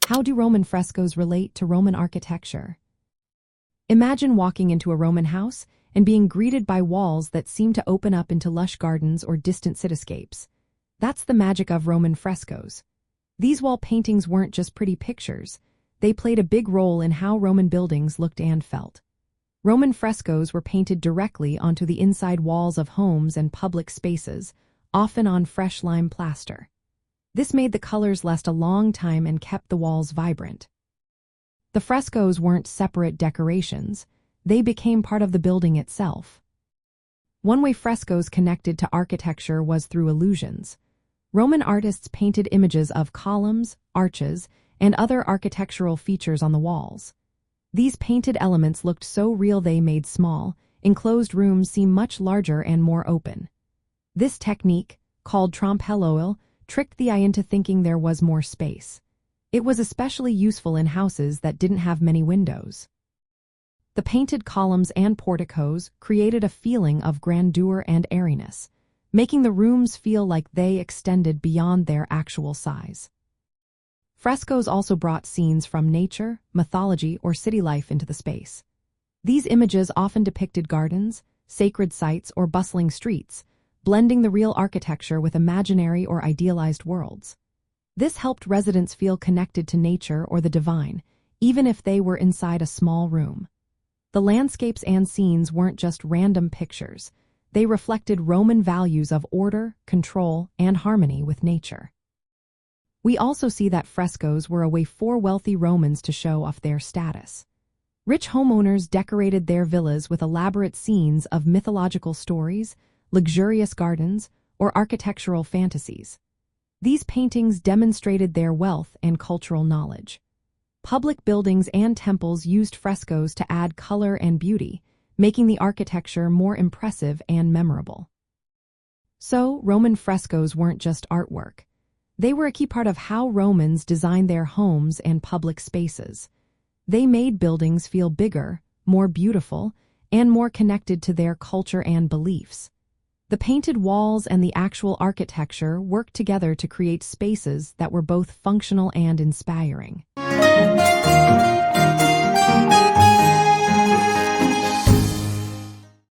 How do Roman frescoes relate to Roman architecture? Imagine walking into a Roman house and being greeted by walls that seem to open up into lush gardens or distant cityscapes. That's the magic of Roman frescoes. These wall paintings weren't just pretty pictures. They played a big role in how Roman buildings looked and felt. Roman frescoes were painted directly onto the inside walls of homes and public spaces, often on fresh lime plaster. This made the colors last a long time and kept the walls vibrant. The frescoes weren't separate decorations. They became part of the building itself. One way frescoes connected to architecture was through illusions. Roman artists painted images of columns, arches, and other architectural features on the walls. These painted elements looked so real they made small, enclosed rooms seem much larger and more open. This technique, called trompe-l'oeil, tricked the eye into thinking there was more space. It was especially useful in houses that didn't have many windows. The painted columns and porticos created a feeling of grandeur and airiness, making the rooms feel like they extended beyond their actual size. Frescoes also brought scenes from nature, mythology, or city life into the space. These images often depicted gardens, sacred sites, or bustling streets, blending the real architecture with imaginary or idealized worlds. This helped residents feel connected to nature or the divine, even if they were inside a small room. The landscapes and scenes weren't just random pictures. They reflected Roman values of order, control, and harmony with nature. We also see that frescoes were a way for wealthy Romans to show off their status. Rich homeowners decorated their villas with elaborate scenes of mythological stories, luxurious gardens, or architectural fantasies. These paintings demonstrated their wealth and cultural knowledge. Public buildings and temples used frescoes to add color and beauty, making the architecture more impressive and memorable. So, Roman frescoes weren't just artwork. They were a key part of how Romans designed their homes and public spaces. They made buildings feel bigger, more beautiful, and more connected to their culture and beliefs. The painted walls and the actual architecture worked together to create spaces that were both functional and inspiring.